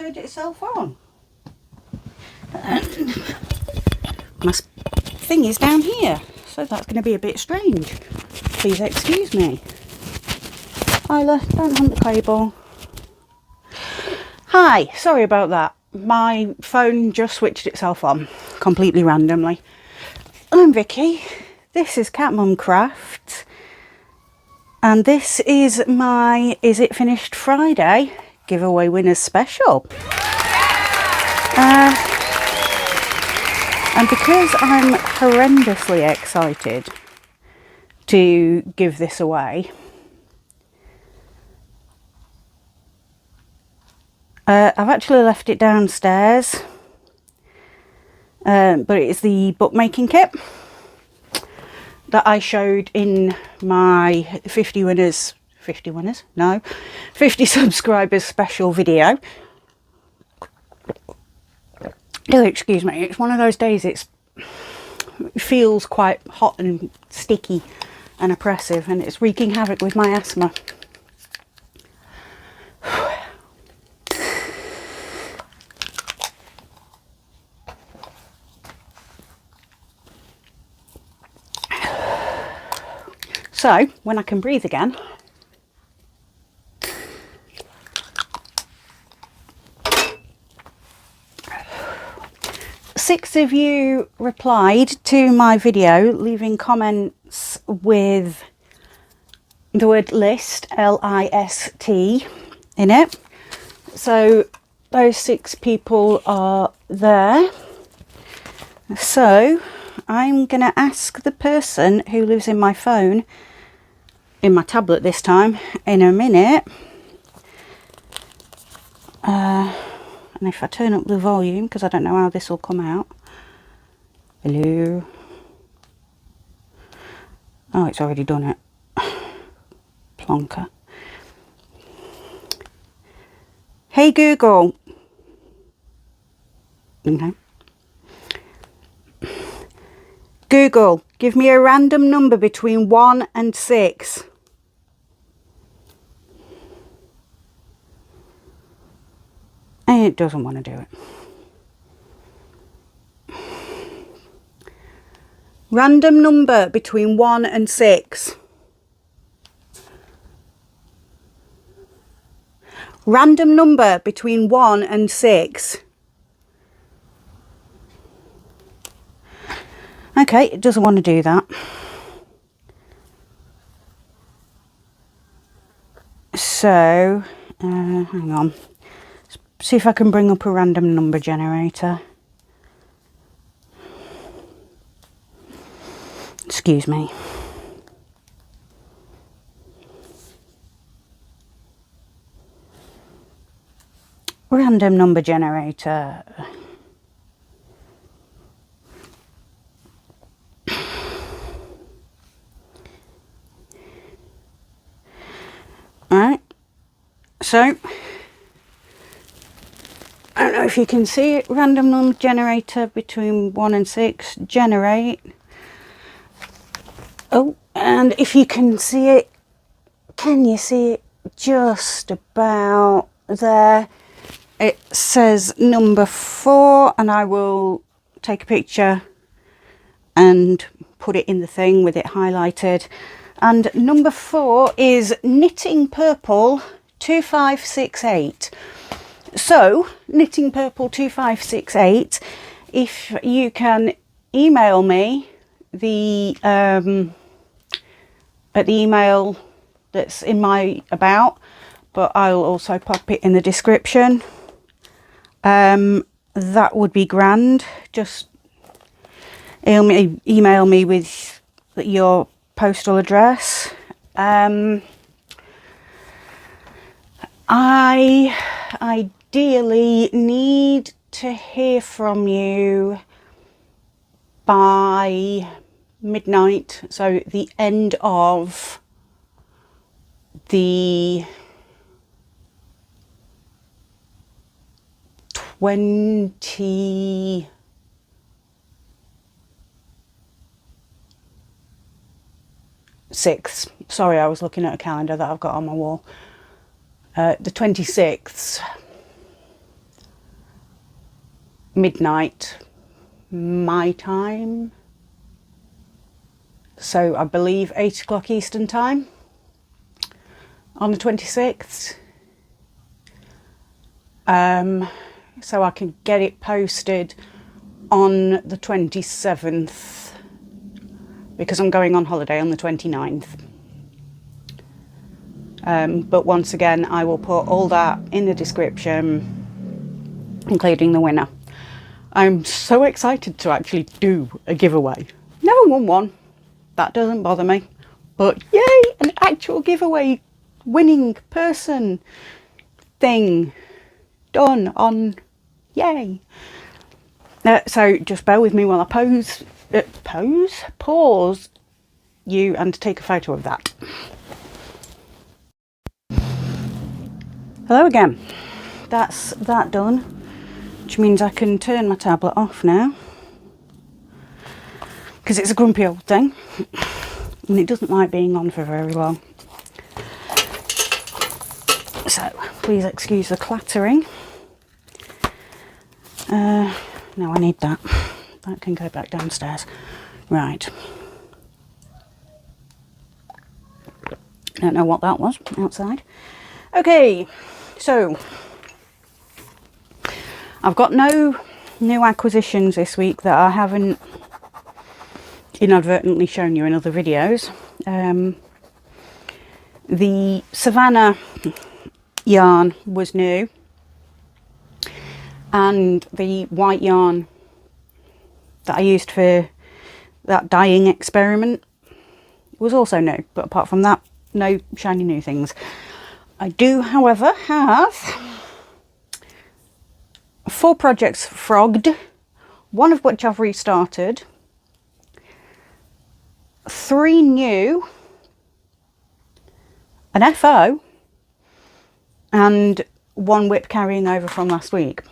turned itself on. And my thing is down here, so that's going to be a bit strange. Please excuse me. Isla, don't hunt the cable. Hi, sorry about that. My phone just switched itself on completely randomly. I'm Vicky. This is catmumcrafts, and this is my Is It Finished Friday giveaway winners special. And because I'm horrendously excited to give this away, I've actually left it downstairs, but it's the bookmaking kit that I showed in my 50 subscribers special video. Oh, excuse me, it's one of those days it feels quite hot and sticky and oppressive, and it's wreaking havoc with my asthma. So, when I can breathe again, six of you replied to my video, leaving comments with the word list, L-I-S-T, in it. So those 6 people are there. So I'm going to ask the person who lives in my phone, in my tablet this time, in a minute. And if I turn up the volume, because I don't know how this will come out. Hello. Oh, it's already done it. Plonker. Hey Google. Okay. Google, give me a random number between 1 and 6. And it doesn't want to do it. Random number between 1 and 6. Random number between 1 and 6. Okay, it doesn't want to do that. So, hang on. See if I can bring up a random number generator. Excuse me. Random number generator. Alright. So, I don't know if you can see it. Random number generator between 1 and 6. Generate. Oh, and if you can see it, can you see it just about there? It says number 4, and I will take a picture and put it in the thing with it highlighted. And number 4 is Knitting Purple 2568. So, Knitting Purple 2568, if you can email me the at the email that's in my about, but I'll also pop it in the description. That would be grand. Just email me with your postal address. I ideally need to hear from you by midnight, so the end of the 26th. Sorry, I was looking at a calendar that I've got on my wall. The 26th midnight my time. So I believe 8 o'clock Eastern time on the 26th. So I can get it posted on the 27th because I'm going on holiday on the 29th. But once again, I will put all that in the description, including the winner. I'm so excited to actually do a giveaway. Never won one. That doesn't bother me. But yay, an actual giveaway winning person thing done on, yay. So just bear with me while I pause you and take a photo of that. Hello again. That's that done, which means I can turn my tablet off now because it's a grumpy old thing and it doesn't like being on for very long. So please excuse the clattering. No, I need that. That can go back downstairs. Right. Don't know what that was outside. Okay, so I've got no new acquisitions this week that I haven't inadvertently shown you in other videos. The Savannah yarn was new, and the white yarn that I used for that dyeing experiment was also new, but apart from that, no shiny new things. I do, however, have 4 projects frogged, one of which I've restarted, 3 new, an FO, and 1 whip carrying over from last week.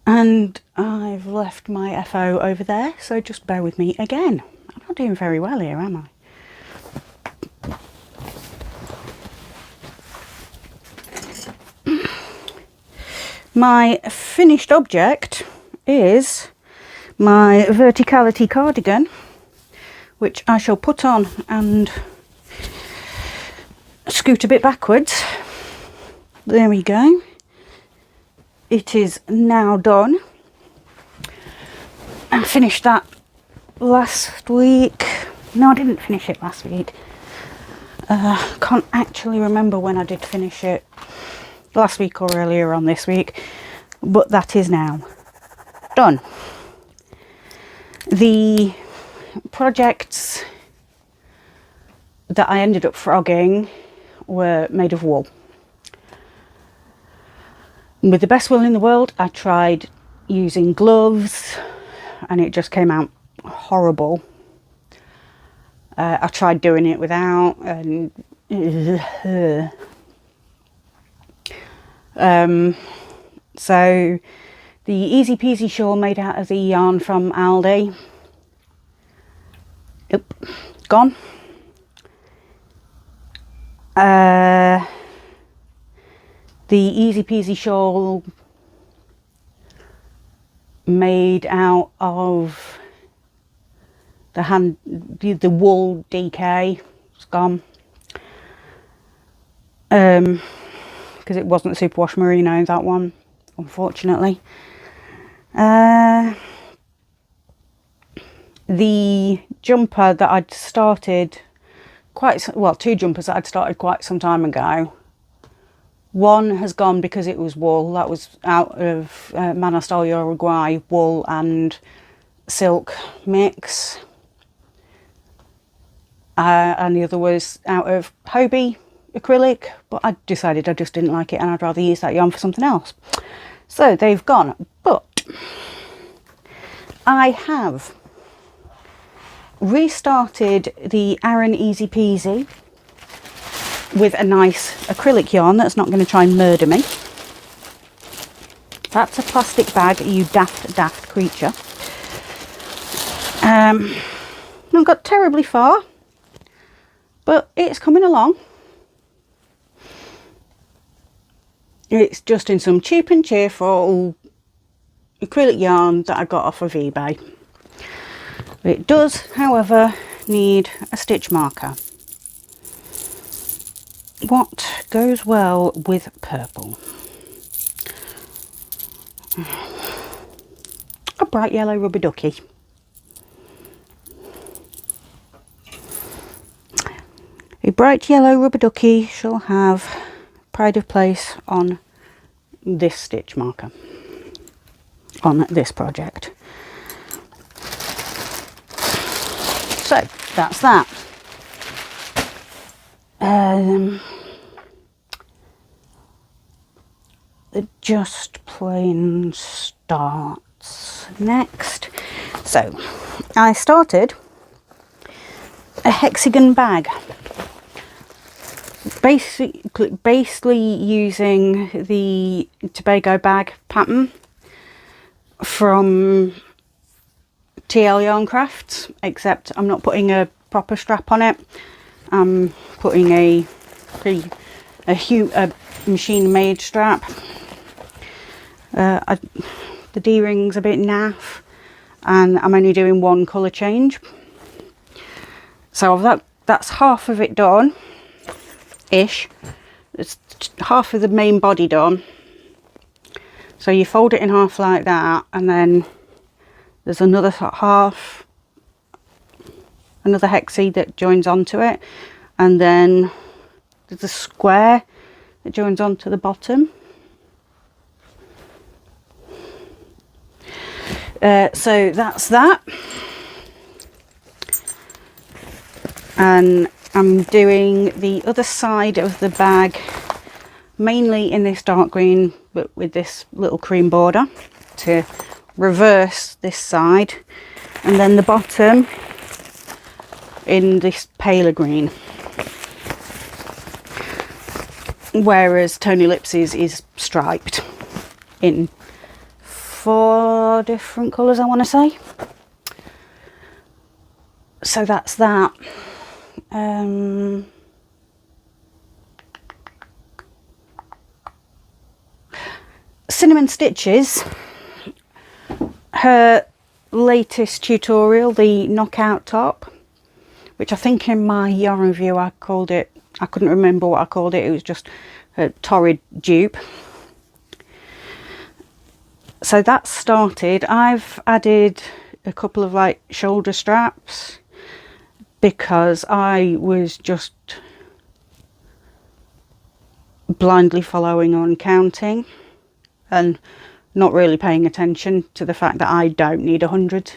And I've left my FO over there, so just bear with me again. I'm not doing very well here, am I? My finished object is my verticality cardigan, which I shall put on and scoot a bit backwards. There we go. It is now done. I finished that last week. No, I didn't finish it last week. Can't actually remember when I did finish it. Last week or earlier on this week, but that is now done. The projects that I ended up frogging were made of wool. With the best will in the world, I tried using gloves and it just came out horrible. I tried doing it without, and so the Easy Peasy shawl made out of the yarn from Aldi, gone. The Easy Peasy shawl made out of the wool DK, it's gone. Because it wasn't superwash merino, that one, unfortunately. The jumper that I'd started two jumpers that I'd started quite some time ago. One has gone because it was wool. That was out of Manastal Uruguay wool and silk mix. And the other was out of Hobie acrylic, but I decided I just didn't like it and I'd rather use that yarn for something else. So they've gone, but I have restarted the Aran Easy Peasy with a nice acrylic yarn that's not going to try and murder me. That's a plastic bag, you daft creature. Not got terribly far, but it's coming along. It's just in some cheap and cheerful acrylic yarn that I got off of eBay. It does, however, need a stitch marker. What goes well with purple? A bright yellow rubber ducky. A bright yellow rubber ducky shall have pride of place on this stitch marker, on this project. So that's that. The just plain starts next. So I started a hexagon bag, basically using the Tobago bag pattern from TL Yarn Crafts, except I'm not putting a proper strap on it. I'm putting a machine made strap. The D-ring's a bit naff, and I'm only doing one colour change. So that's half of it done, ish. It's half of the main body done. So you fold it in half like that, and then there's another half, another hexie that joins onto it, and then there's a square that joins onto the bottom. So that's that, and I'm doing the other side of the bag mainly in this dark green, but with this little cream border to reverse this side, and then the bottom in this paler green, whereas Tony Lips's is striped in 4 different colours, I want to say. So that's that. Cinnamon Stitches, her latest tutorial, the knockout top, which I think in my yarn review I called it, I couldn't remember what I called it, it was just a torrid dupe. So that's started. I've added a couple of like shoulder straps because I was just blindly following on counting and not really paying attention to the fact that I don't need 100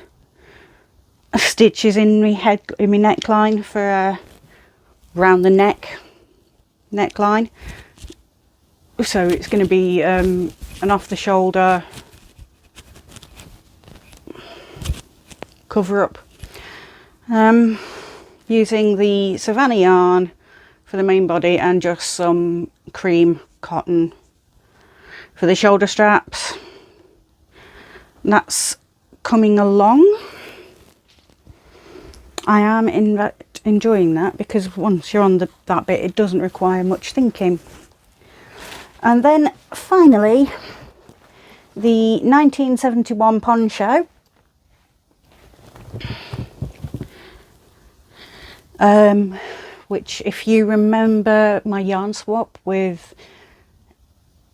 stitches in my neckline for around the neckline. So it's going to be an off the shoulder cover up, using the Savannah yarn for the main body and just some cream cotton for the shoulder straps. And that's coming along. I am enjoying that because once you're on that bit, it doesn't require much thinking. And then finally, the 1971 poncho. Which, if you remember my yarn swap with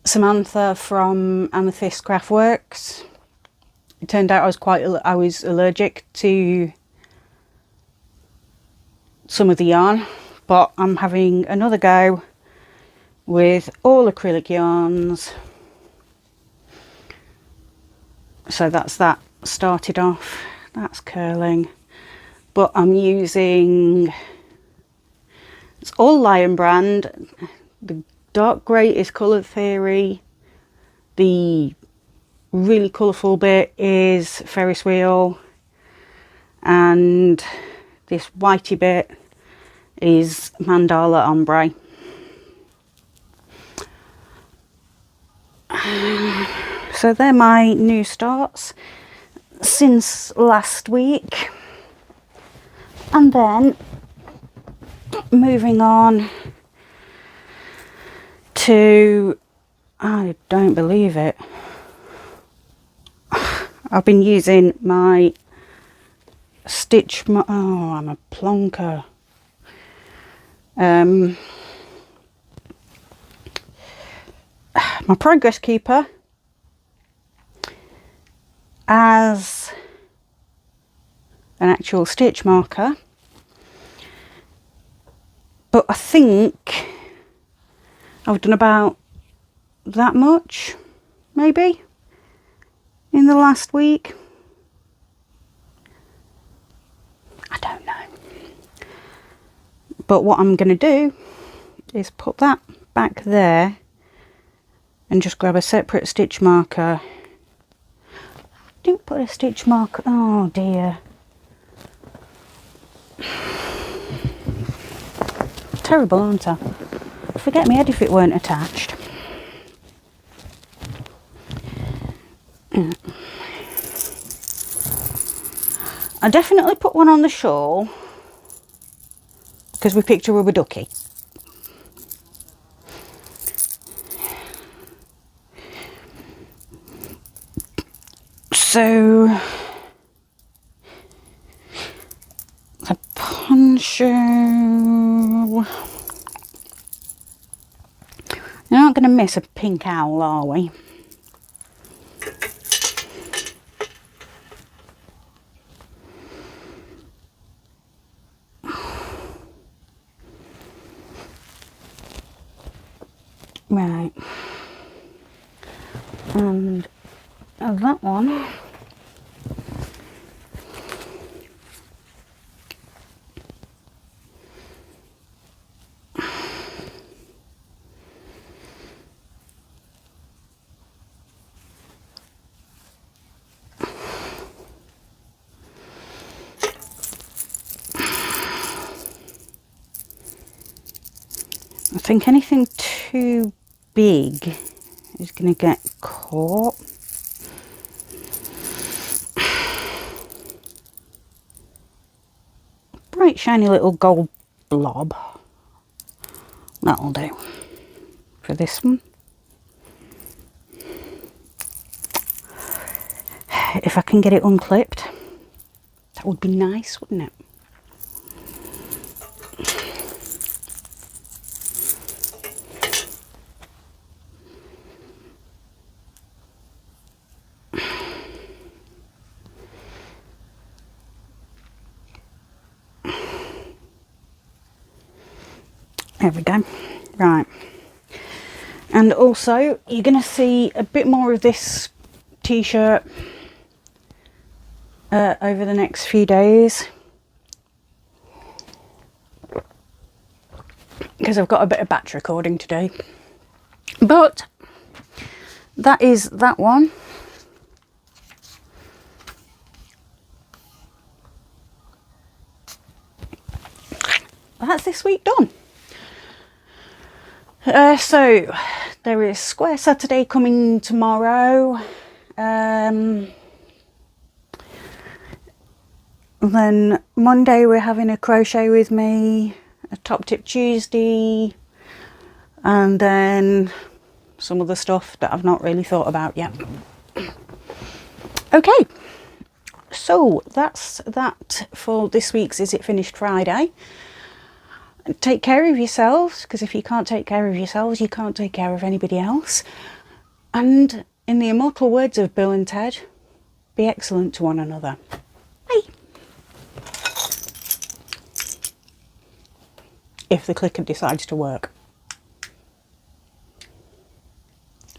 Samantha from Amethyst Craftworks, it turned out I was allergic to some of the yarn, but I'm having another go with all acrylic yarns. So that's that started off. That's curling, but I'm using, it's all Lion brand. The dark grey is Colour Theory, the really colourful bit is Ferris Wheel, and this whitey bit is Mandala Ombre. So they're my new starts since last week. And then moving on to, I don't believe it, I've been using my stitch, oh, I'm a plonker. My progress keeper as an actual stitch marker, but I think I've done about that much maybe in the last week. I don't know, but what I'm going to do is put that back there and just grab a separate stitch marker. Didn't put a stitch marker, oh dear. Terrible, aren't I? Forget me head if it weren't attached. I definitely put one on the shawl because we picked a rubber ducky. So the poncho, you're not going to miss a pink owl, are we? Right, and that one, I think anything too big is going to get caught. Bright shiny little gold blob, that'll do for this one. If I can get it unclipped, that would be nice, wouldn't it? There we go. Right, and also you're going to see a bit more of this t-shirt over the next few days because I've got a bit of batch recording to do, but that is that one. That's this week done. So there is Square Saturday coming tomorrow. Then Monday we're having a crochet with me, a top tip Tuesday, and then some other stuff that I've not really thought about yet. Okay, so that's that for this week's Is It Finished Friday. Take care of yourselves, because if you can't take care of yourselves, you can't take care of anybody else. And in the immortal words of Bill and Ted, be excellent to one another. Bye. If the clicker decides to work.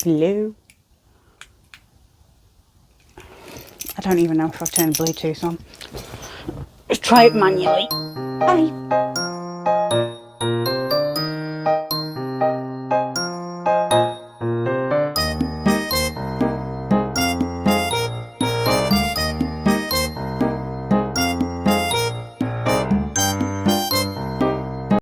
Hello. I don't even know if I've turned Bluetooth on. Let's try it manually. Bye.